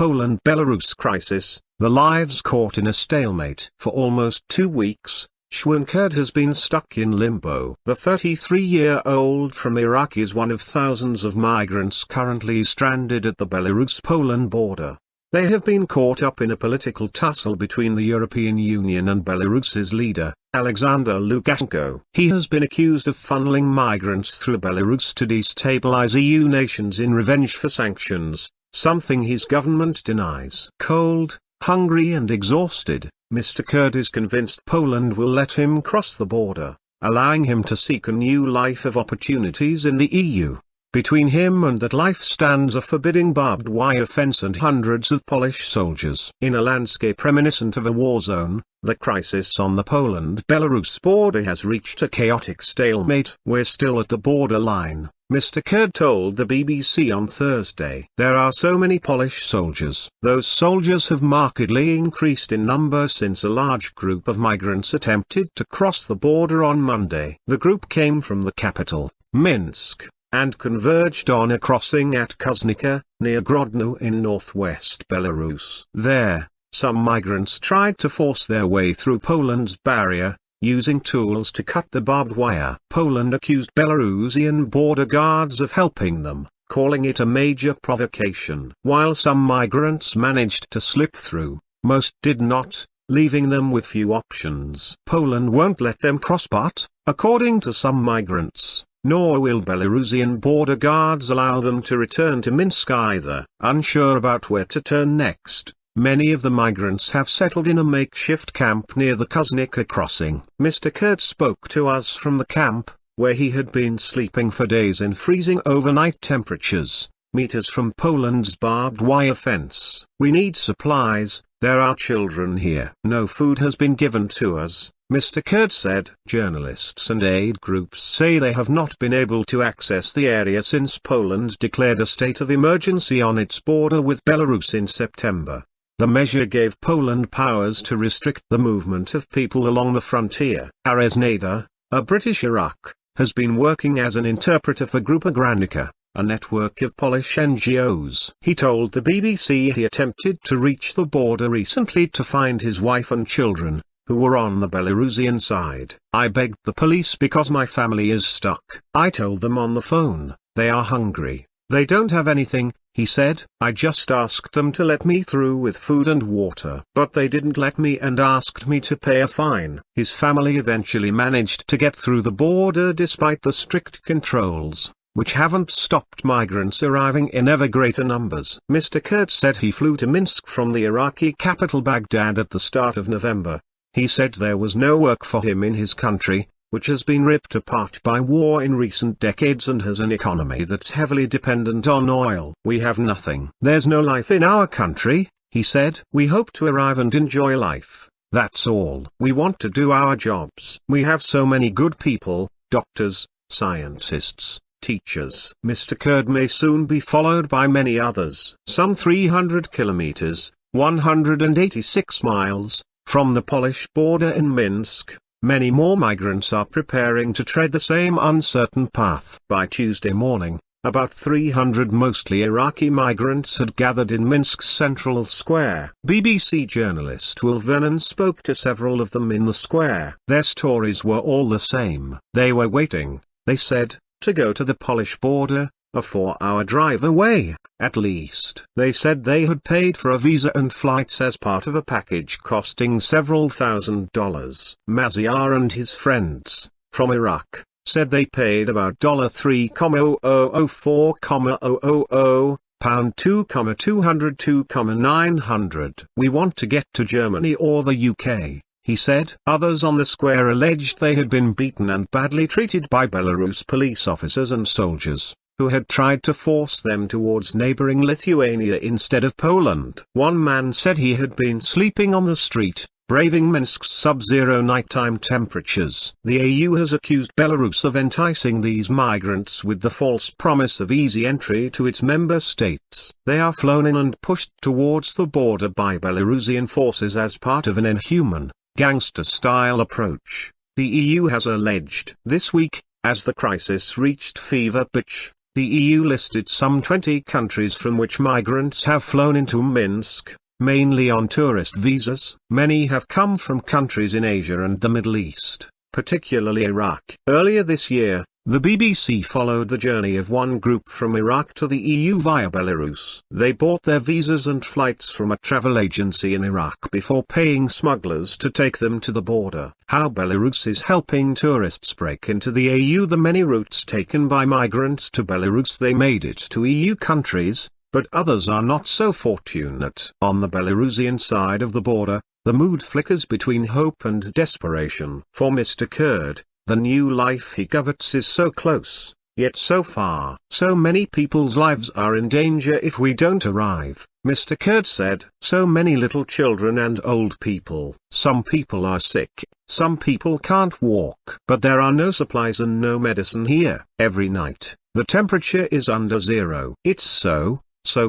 Poland-Belarus crisis, the lives caught in a stalemate. For almost 2 weeks, Shwan Kurd has been stuck in limbo. The 33-year-old from Iraq is one of thousands of migrants currently stranded at the Belarus-Poland border. They have been caught up in a political tussle between the European Union and Belarus's leader, Alexander Lukashenko. He has been accused of funneling migrants through Belarus to destabilise EU nations in revenge for sanctions, something his government denies. Cold, hungry and exhausted, Mr. Kurd is convinced Poland will let him cross the border, allowing him to seek a new life of opportunities in the EU. Between him and that life stands a forbidding barbed wire fence and hundreds of Polish soldiers. In a landscape reminiscent of a war zone, the crisis on the Poland-Belarus border has reached a chaotic stalemate. "We're still at the borderline," Mr. Kurd told the BBC on Thursday. "There are so many Polish soldiers. Those soldiers have markedly increased in number since a large group of migrants attempted to cross the border on Monday. The group came from the capital, Minsk, and converged on a crossing at Kuznica, near Grodno in northwest Belarus. There, some migrants tried to force their way through Poland's barrier, using tools to cut the barbed wire. Poland accused Belarusian border guards of helping them, calling it a major provocation. While some migrants managed to slip through, most did not, leaving them with few options. Poland won't let them cross, but, according to some migrants, nor will Belarusian border guards allow them to return to Minsk either. Unsure about where to turn next, many of the migrants have settled in a makeshift camp near the Kuznica crossing. Mr. Kurd spoke to us from the camp, where he had been sleeping for days in freezing overnight temperatures, meters from Poland's barbed wire fence. "We need supplies, there are children here. No food has been given to us," Mr. Kurd said. Journalists and aid groups say they have not been able to access the area since Poland declared a state of emergency on its border with Belarus in September. The measure gave Poland powers to restrict the movement of people along the frontier. Ares Nader, a British Iraq, has been working as an interpreter for Grupa Granica, a network of Polish NGOs. He told the BBC he attempted to reach the border recently to find his wife and children, who were on the Belarusian side. "I begged the police because my family is stuck. I told them on the phone, they are hungry. They don't have anything," he said. "I just asked them to let me through with food and water. But they didn't let me and asked me to pay a fine." His family eventually managed to get through the border despite the strict controls, which haven't stopped migrants arriving in ever greater numbers. Mr. Kurd said he flew to Minsk from the Iraqi capital Baghdad at the start of November. He said there was no work for him in his country, which has been ripped apart by war in recent decades and has an economy that's heavily dependent on oil. "We have nothing. There's no life in our country," he said. "We hope to arrive and enjoy life, that's all. We want to do our jobs. We have so many good people, doctors, scientists, teachers." Mr. Kurd may soon be followed by many others. Some 300 kilometers, 186 miles, from the Polish border in Minsk, many more migrants are preparing to tread the same uncertain path. By Tuesday morning, about 300 mostly Iraqi migrants had gathered in Minsk's central square. BBC journalist Will Vernon spoke to several of them in the square. Their stories were all the same. They were waiting, they said, to go to the Polish border, a 4-hour drive away, at least. They said they had paid for a visa and flights as part of a package costing several $1,000s. Maziar and his friends, from Iraq, said they paid about $3,004,000, pound $2,202,900. "We want to get to Germany or the UK," he said. Others on the square alleged they had been beaten and badly treated by Belarus police officers and soldiers, who had tried to force them towards neighboring Lithuania instead of Poland. One man said he had been sleeping on the street, braving Minsk's sub-zero nighttime temperatures. The EU has accused Belarus of enticing these migrants with the false promise of easy entry to its member states. They are flown in and pushed towards the border by Belarusian forces as part of an inhuman, gangster-style approach, the EU has alleged. This week, as the crisis reached fever pitch, The EU listed some 20 countries from which migrants have flown into Minsk, mainly on tourist visas. Many have come from countries in Asia and the Middle East, particularly Iraq. Earlier this year, the BBC followed the journey of one group from Iraq to the EU via Belarus. They bought their visas and flights from a travel agency in Iraq before paying smugglers to take them to the border. How Belarus is helping tourists break into the EU. The many routes taken by migrants to Belarus, they made it to EU countries, but others are not so fortunate. On the Belarusian side of the border, the mood flickers between hope and desperation. For Mr. Kurd, the new life he covets is so close, yet so far. So many people's lives are in danger if we don't arrive, Mr. Kurd said. So many little children and old people. Some people are sick, some people can't walk. But there are no supplies and no medicine here. Every night, the temperature is under zero. It's so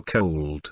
cold.